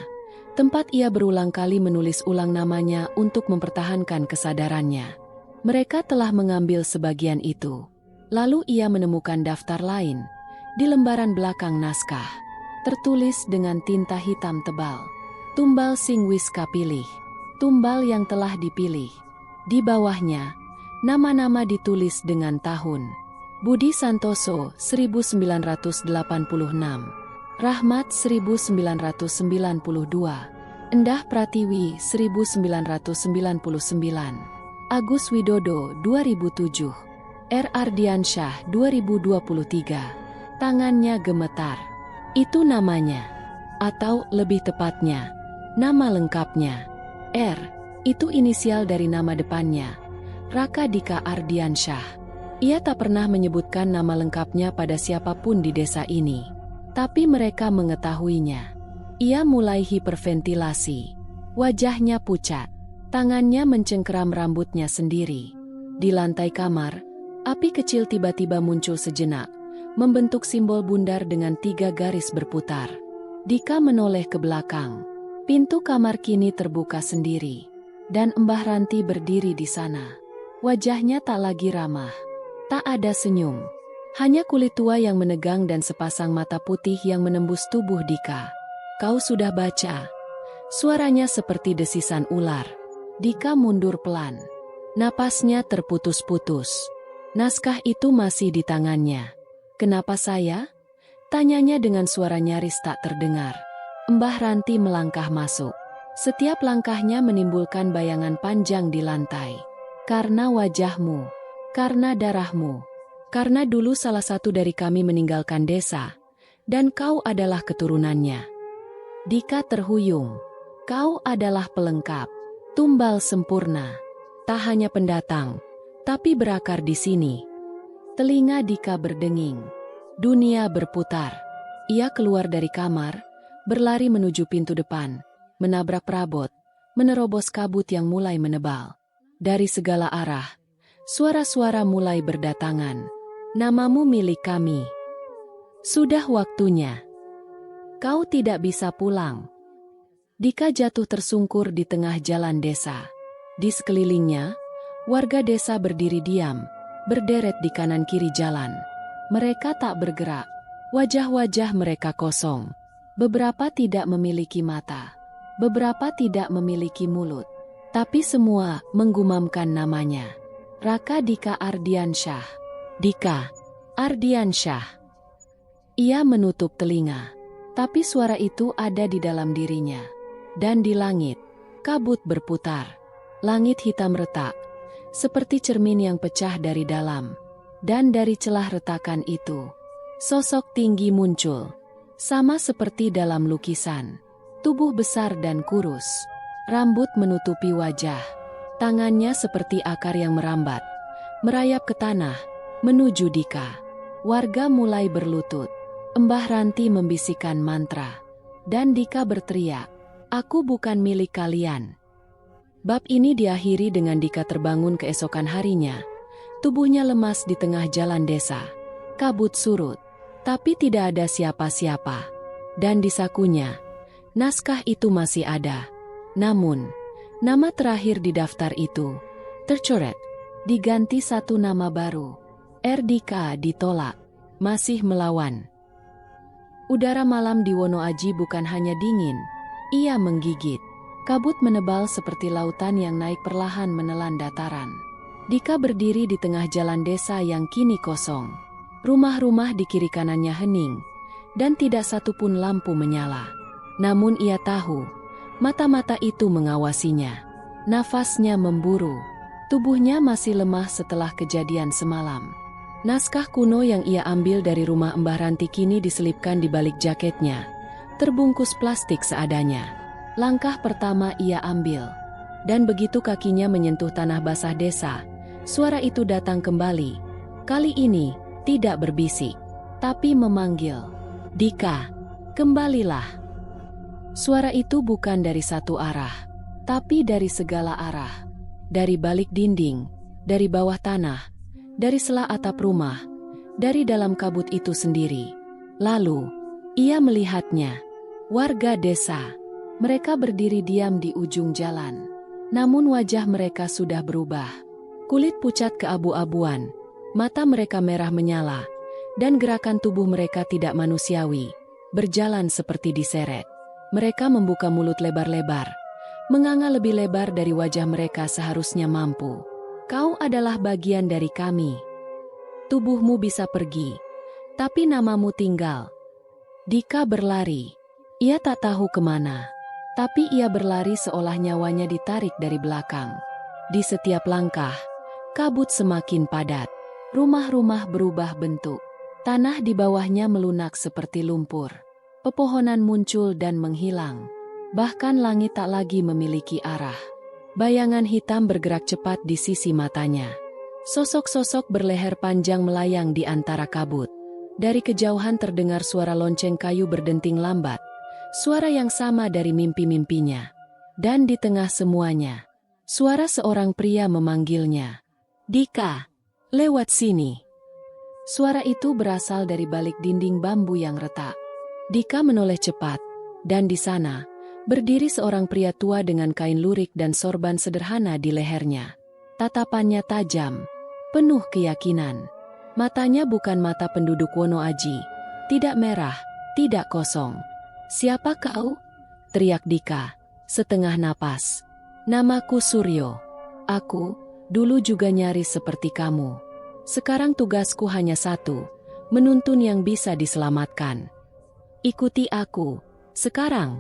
tempat ia berulang kali menulis ulang namanya untuk mempertahankan kesadarannya. Mereka telah mengambil sebagian itu. Lalu ia menemukan daftar lain, di lembaran belakang naskah. Tertulis dengan tinta hitam tebal. Tumbal sing wis kapilih. Tumbal yang telah dipilih. Di bawahnya, nama-nama ditulis dengan tahun. Budi Santoso 1986, Rahmat 1992, Endah Pratiwi 1999, Agus Widodo 2007, R. Ardiansyah 2023. Tangannya gemetar. Itu namanya. Atau lebih tepatnya, nama lengkapnya. R. Itu inisial dari nama depannya, Raka Dika Ardiansyah. Ia tak pernah menyebutkan nama lengkapnya pada siapapun di desa ini. Tapi mereka mengetahuinya. Ia mulai hiperventilasi. Wajahnya pucat. Tangannya mencengkeram rambutnya sendiri. Di lantai kamar, api kecil tiba-tiba muncul sejenak, membentuk simbol bundar dengan 3 garis berputar. Dika menoleh ke belakang. Pintu kamar kini terbuka sendiri. Dan Mbah Ranti berdiri di sana. Wajahnya tak lagi ramah. Tak ada senyum. Hanya kulit tua yang menegang dan sepasang mata putih yang menembus tubuh Dika. Kau sudah baca? Suaranya seperti desisan ular. Dika mundur pelan. Napasnya terputus-putus. Naskah itu masih di tangannya. "Kenapa saya?" tanyanya dengan suara nyaris tak terdengar. Mbah Ranti melangkah masuk. Setiap langkahnya menimbulkan bayangan panjang di lantai. "Karena wajahmu. Karena darahmu. Karena dulu salah satu dari kami meninggalkan desa. Dan kau adalah keturunannya." Dika terhuyung. "Kau adalah pelengkap. Tumbal sempurna. Tak hanya pendatang, tapi berakar di sini." Telinga Dika berdenging. Dunia berputar. Ia keluar dari kamar, berlari menuju pintu depan, menabrak perabot, menerobos kabut yang mulai menebal. Dari segala arah, suara-suara mulai berdatangan. "Namamu milik kami. Sudah waktunya. Kau tidak bisa pulang." Dika jatuh tersungkur di tengah jalan desa. Di sekelilingnya, warga desa berdiri diam, berderet di kanan kiri jalan. Mereka tak bergerak. Wajah-wajah mereka kosong. Beberapa tidak memiliki mata. Beberapa tidak memiliki mulut. Tapi semua menggumamkan namanya. Raka Dika Ardiansyah. Dika Ardiansyah. Ia menutup telinga. Tapi suara itu ada di dalam dirinya. Dan di langit, kabut berputar. Langit hitam retak, seperti cermin yang pecah dari dalam. Dan dari celah retakan itu, sosok tinggi muncul. Sama seperti dalam lukisan. Tubuh besar dan kurus. Rambut menutupi wajah. Tangannya seperti akar yang merambat. Merayap ke tanah, menuju Dika. Warga mulai berlutut. Mbah Ranti membisikkan mantra. Dan Dika berteriak, "Aku bukan milik kalian." Bab ini diakhiri dengan Dika terbangun keesokan harinya. Tubuhnya lemas di tengah jalan desa. Kabut surut, tapi tidak ada siapa-siapa. Dan di sakunya, naskah itu masih ada. Namun, nama terakhir di daftar itu tercoret, diganti satu nama baru. Dika ditolak, masih melawan. Udara malam di Wonoaji bukan hanya dingin, ia menggigit. Kabut menebal seperti lautan yang naik perlahan menelan dataran. Dika berdiri di tengah jalan desa yang kini kosong. Rumah-rumah di kiri kanannya hening, dan tidak satupun lampu menyala. Namun ia tahu, mata-mata itu mengawasinya. Nafasnya memburu, tubuhnya masih lemah setelah kejadian semalam. Naskah kuno yang ia ambil dari rumah Mbah Ranti kini diselipkan di balik jaketnya, terbungkus plastik seadanya. Langkah pertama ia ambil, dan begitu kakinya menyentuh tanah basah desa, suara itu datang kembali. Kali ini, tidak berbisik, tapi memanggil, "Dika, kembalilah." Suara itu bukan dari satu arah, tapi dari segala arah. Dari balik dinding, dari bawah tanah, dari sela atap rumah, dari dalam kabut itu sendiri. Lalu, ia melihatnya. Warga desa. Mereka berdiri diam di ujung jalan. Namun wajah mereka sudah berubah. Kulit pucat keabu-abuan, mata mereka merah menyala, dan gerakan tubuh mereka tidak manusiawi, berjalan seperti diseret. Mereka membuka mulut lebar-lebar, menganga lebih lebar dari wajah mereka seharusnya mampu. "Kau adalah bagian dari kami. Tubuhmu bisa pergi, tapi namamu tinggal." Dika berlari. Ia tak tahu kemana. Tapi ia berlari seolah nyawanya ditarik dari belakang. Di setiap langkah, kabut semakin padat. Rumah-rumah berubah bentuk. Tanah di bawahnya melunak seperti lumpur. Pepohonan muncul dan menghilang. Bahkan langit tak lagi memiliki arah. Bayangan hitam bergerak cepat di sisi matanya. Sosok-sosok berleher panjang melayang di antara kabut. Dari kejauhan terdengar suara lonceng kayu berdenting lambat. Suara yang sama dari mimpi-mimpinya. Dan di tengah semuanya, suara seorang pria memanggilnya. "Dika, lewat sini." Suara itu berasal dari balik dinding bambu yang retak. Dika menoleh cepat, dan di sana, berdiri seorang pria tua dengan kain lurik dan sorban sederhana di lehernya. Tatapannya tajam, penuh keyakinan. Matanya bukan mata penduduk Wonoaji, tidak merah, tidak kosong. "Siapa kau?" teriak Dika. setengah napas. Namaku Suryo. Aku, dulu juga nyaris seperti kamu. Sekarang tugasku hanya satu, menuntun yang bisa diselamatkan. Ikuti aku, sekarang.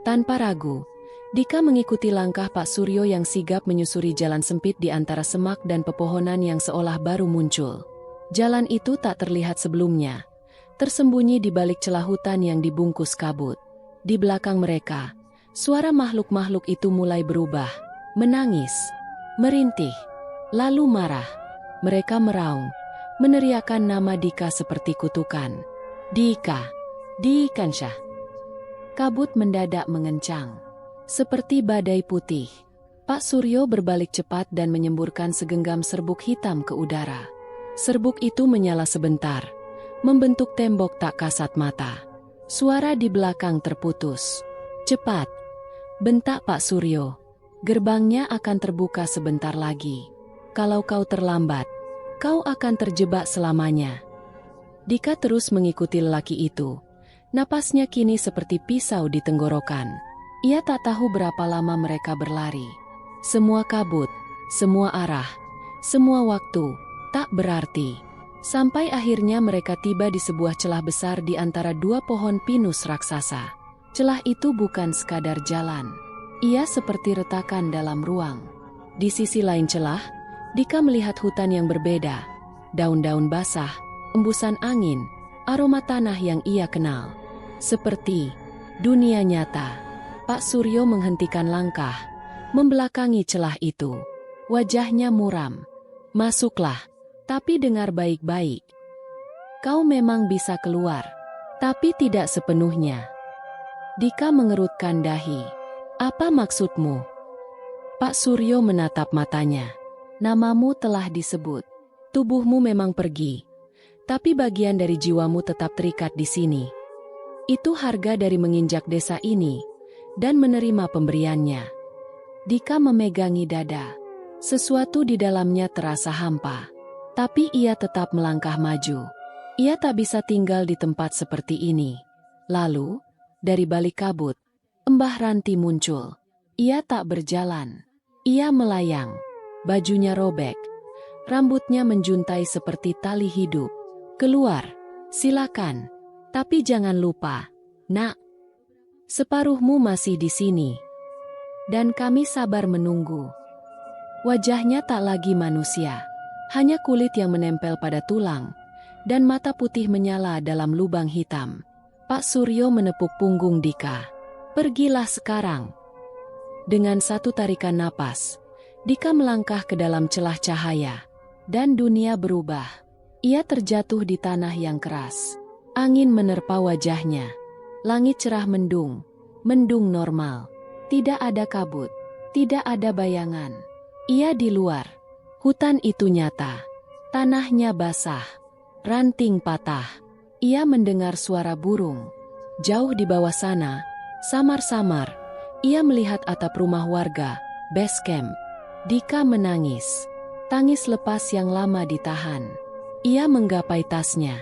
Tanpa ragu, Dika mengikuti langkah Pak Suryo yang sigap menyusuri jalan sempit di antara semak dan pepohonan yang seolah baru muncul. Jalan itu tak terlihat sebelumnya, tersembunyi di balik celah hutan yang dibungkus kabut. Di belakang mereka, suara makhluk-makhluk itu mulai berubah, menangis, merintih, lalu marah. Mereka meraung, meneriakkan nama Dika seperti kutukan. Dika, Dikansyah. Kabut mendadak mengencang, seperti badai putih. Pak Suryo berbalik cepat dan menyemburkan segenggam serbuk hitam ke udara. Serbuk itu menyala sebentar, membentuk tembok tak kasat mata. Suara di belakang terputus. Cepat, bentak Pak Suryo. Gerbangnya akan terbuka sebentar lagi. Kalau kau terlambat, kau akan terjebak selamanya. Dika terus mengikuti lelaki itu. Napasnya kini seperti pisau di tenggorokan. Ia tak tahu berapa lama mereka berlari. Semua kabut, semua arah, semua waktu, tak berarti. Sampai akhirnya mereka tiba di sebuah celah besar di antara dua pohon pinus raksasa. Celah itu bukan sekadar jalan. Ia seperti retakan dalam ruang. Di sisi lain celah, Dika melihat hutan yang berbeda. Daun-daun basah, embusan angin, aroma tanah yang ia kenal. Seperti dunia nyata. Pak Suryo menghentikan langkah, membelakangi celah itu. Wajahnya muram. Masuklah, tapi dengar baik-baik. Kau memang bisa keluar, tapi tidak sepenuhnya. Dika mengerutkan dahi. Apa maksudmu? Pak Suryo menatap matanya. Namamu telah disebut. Tubuhmu memang pergi, tapi bagian dari jiwamu tetap terikat di sini. Itu harga dari menginjak desa ini dan menerima pemberiannya. Dika memegangi dada. Sesuatu di dalamnya terasa hampa. Tapi ia tetap melangkah maju. Ia tak bisa tinggal di tempat seperti ini. Lalu, dari balik kabut, Mbah Ranti muncul. Ia tak berjalan. Ia melayang. Bajunya robek. Rambutnya menjuntai seperti tali hidup. Keluar, silakan. Tapi jangan lupa, nak. Separuhmu masih di sini. Dan kami sabar menunggu. Wajahnya tak lagi manusia. Hanya kulit yang menempel pada tulang. Dan mata putih menyala dalam lubang hitam. Pak Suryo menepuk punggung Dika. Pergilah sekarang. Dengan satu tarikan napas, Dika melangkah ke dalam celah cahaya. Dan dunia berubah. Ia terjatuh di tanah yang keras. Angin menerpa wajahnya. Langit cerah mendung. Mendung normal. Tidak ada kabut. Tidak ada bayangan. Ia di luar. Hutan itu nyata. Tanahnya basah. Ranting patah. Ia mendengar suara burung. Jauh di bawah sana, samar-samar, ia melihat atap rumah warga, base camp. Dika menangis. Tangis lepas yang lama ditahan. Ia menggapai tasnya.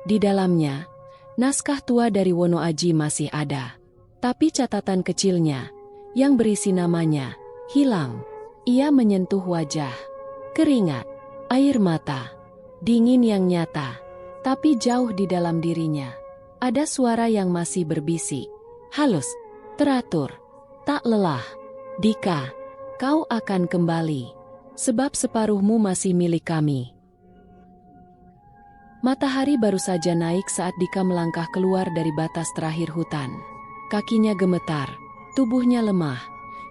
Di dalamnya, naskah tua dari Wono Aji masih ada. Tapi catatan kecilnya, yang berisi namanya, hilang. Ia menyentuh wajah. Keringat, air mata, dingin yang nyata. Tapi jauh di dalam dirinya, ada suara yang masih berbisik. Halus, teratur, tak lelah. Dika, kau akan kembali. Sebab separuhmu masih milik kami. Matahari baru saja naik saat Dika melangkah keluar dari batas terakhir hutan. Kakinya gemetar, tubuhnya lemah,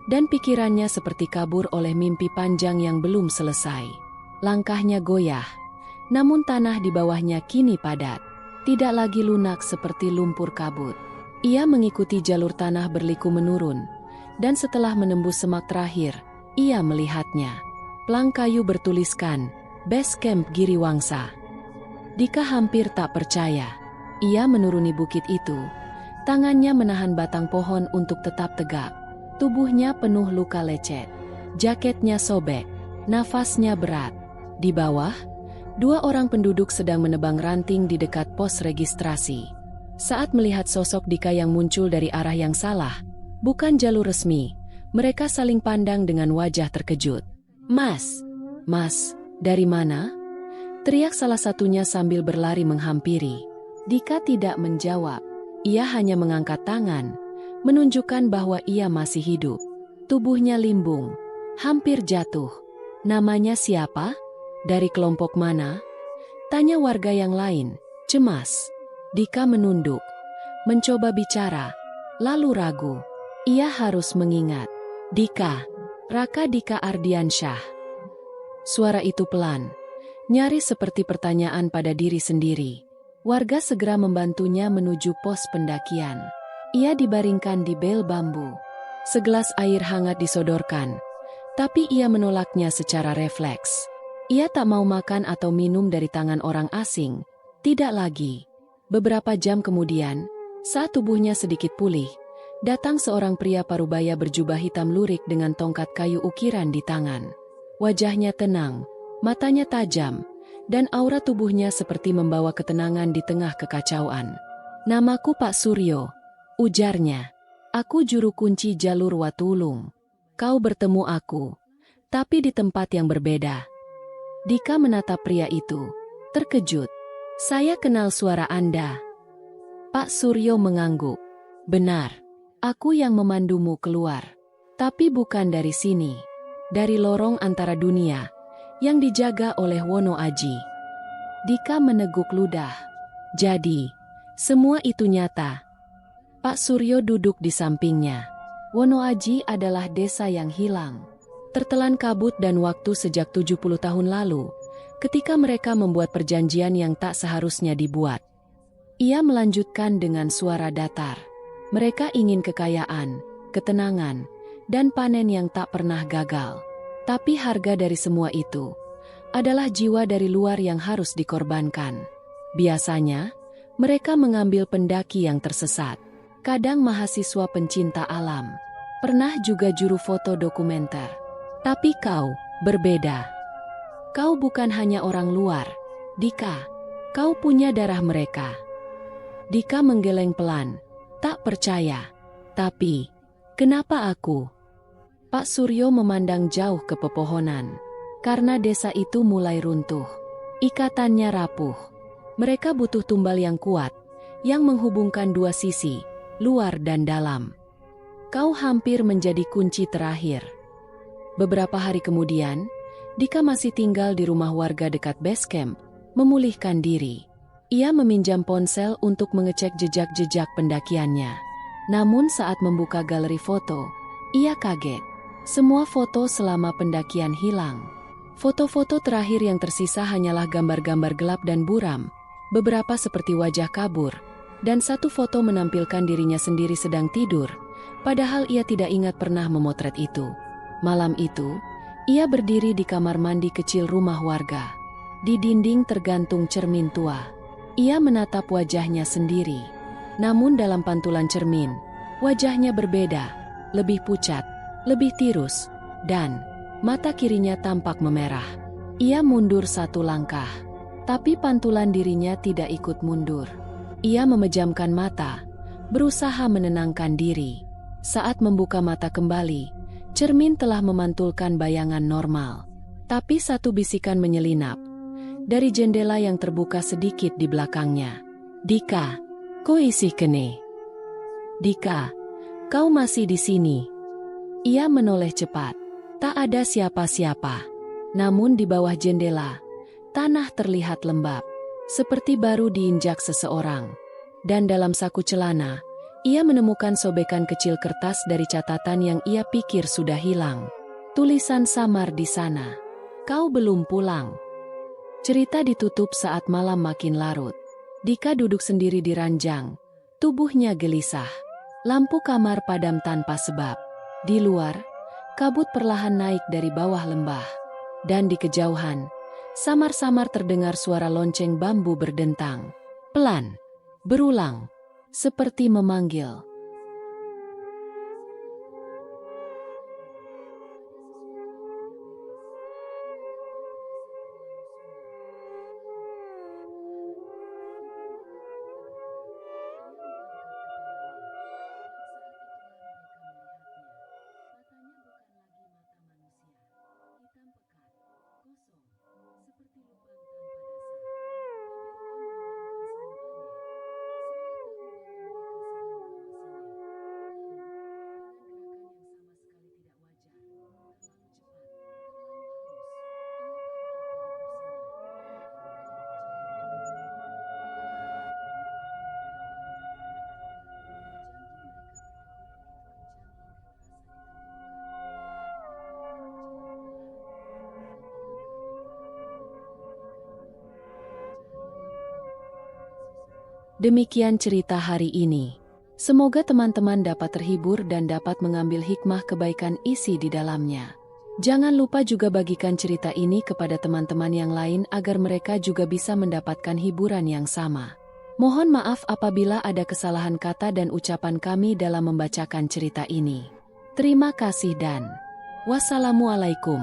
dan pikirannya seperti kabur oleh mimpi panjang yang belum selesai. Langkahnya goyah, namun tanah di bawahnya kini padat. Tidak lagi lunak seperti lumpur kabut. Ia mengikuti jalur tanah berliku menurun, dan setelah menembus semak terakhir, ia melihatnya. Plang kayu bertuliskan, Base Camp Giriwangsa. Dika hampir tak percaya. Ia menuruni bukit itu. Tangannya menahan batang pohon untuk tetap tegak. Tubuhnya penuh luka lecet. Jaketnya sobek. Nafasnya berat. Di bawah, dua orang penduduk sedang menebang ranting di dekat pos registrasi. Saat melihat sosok Dika yang muncul dari arah yang salah, Bukan jalur resmi, mereka saling pandang dengan wajah terkejut. Mas, dari mana? Teriak salah satunya sambil berlari menghampiri. Dika tidak menjawab. Ia hanya mengangkat tangan, menunjukkan bahwa ia masih hidup. Tubuhnya limbung, hampir jatuh. Namanya siapa? Dari kelompok mana? Tanya warga yang lain, cemas. Dika menunduk, mencoba bicara, lalu ragu. Ia harus mengingat. Dika, Raka Dika Ardiansyah. Suara itu pelan, nyaris seperti pertanyaan pada diri sendiri. Warga segera membantunya menuju pos pendakian. Ia dibaringkan di bel bambu. Segelas air hangat disodorkan, tapi ia menolaknya secara refleks. Ia tak mau makan atau minum dari tangan orang asing. Tidak lagi. Beberapa jam kemudian, saat tubuhnya sedikit pulih, datang seorang pria parubaya berjubah hitam lurik dengan tongkat kayu ukiran di tangan. Wajahnya tenang, matanya tajam, dan aura tubuhnya seperti membawa ketenangan di tengah kekacauan. Namaku Pak Suryo, ujarnya. Aku juru kunci jalur Watulung. Kau bertemu aku, tapi di tempat yang berbeda. Dika menatap pria itu, terkejut. Saya kenal suara Anda. Pak Suryo mengangguk. Benar. Aku yang memandumu keluar. Tapi bukan dari sini. Dari lorong antara dunia, yang dijaga oleh Wono Aji. Dika meneguk ludah. Jadi, semua itu nyata. Pak Suryo duduk di sampingnya. Wono Aji adalah desa yang hilang. Tertelan kabut dan waktu sejak 70 tahun lalu, ketika mereka membuat perjanjian yang tak seharusnya dibuat. Ia melanjutkan dengan suara datar. Mereka ingin kekayaan, ketenangan, dan panen yang tak pernah gagal. Tapi harga dari semua itu adalah jiwa dari luar yang harus dikorbankan. Biasanya, mereka mengambil pendaki yang tersesat. Kadang mahasiswa pencinta alam. Pernah juga juru foto dokumenter. Tapi kau berbeda. Kau bukan hanya orang luar, Dika. Kau punya darah mereka. Dika menggeleng pelan. Tak percaya. Tapi, kenapa aku? Pak Suryo memandang jauh ke pepohonan. Karena desa itu mulai runtuh. Ikatannya rapuh. Mereka butuh tumbal yang kuat, yang menghubungkan dua sisi, luar dan dalam. Kau hampir menjadi kunci terakhir. Beberapa hari kemudian, Dika masih tinggal di rumah warga dekat base camp, memulihkan diri. Ia meminjam ponsel untuk mengecek jejak-jejak pendakiannya. Namun saat membuka galeri foto, ia kaget. Semua foto selama pendakian hilang. Foto-foto terakhir yang tersisa hanyalah gambar-gambar gelap dan buram, beberapa seperti wajah kabur, dan satu foto menampilkan dirinya sendiri sedang tidur, padahal ia tidak ingat pernah memotret itu. Malam itu, ia berdiri di kamar mandi kecil rumah warga. Di dinding tergantung cermin tua. Ia menatap wajahnya sendiri. Namun dalam pantulan cermin, wajahnya berbeda, lebih pucat, lebih tirus, dan mata kirinya tampak memerah. Ia mundur satu langkah, tapi pantulan dirinya tidak ikut mundur. Ia memejamkan mata, berusaha menenangkan diri. Saat membuka mata kembali, cermin telah memantulkan bayangan normal. Tapi satu bisikan menyelinap dari jendela yang terbuka sedikit di belakangnya. Dika, kau isi kene. Dika, kau masih di sini. Ia menoleh cepat. Tak ada siapa-siapa. Namun di bawah jendela, tanah terlihat lembab, seperti baru diinjak seseorang. Dan dalam saku celana, ia menemukan sobekan kecil kertas dari catatan yang ia pikir sudah hilang. Tulisan samar di sana. Kau belum pulang. Cerita ditutup saat malam makin larut. Dika duduk sendiri di ranjang. Tubuhnya gelisah. Lampu kamar padam tanpa sebab. Di luar, kabut perlahan naik dari bawah lembah. Dan di kejauhan, samar-samar terdengar suara lonceng bambu berdentang. Pelan, berulang, seperti memanggil. Demikian cerita hari ini. Semoga teman-teman dapat terhibur dan dapat mengambil hikmah kebaikan isi di dalamnya. Jangan lupa juga bagikan cerita ini kepada teman-teman yang lain agar mereka juga bisa mendapatkan hiburan yang sama. Mohon maaf apabila ada kesalahan kata dan ucapan kami dalam membacakan cerita ini. Terima kasih dan wassalamualaikum.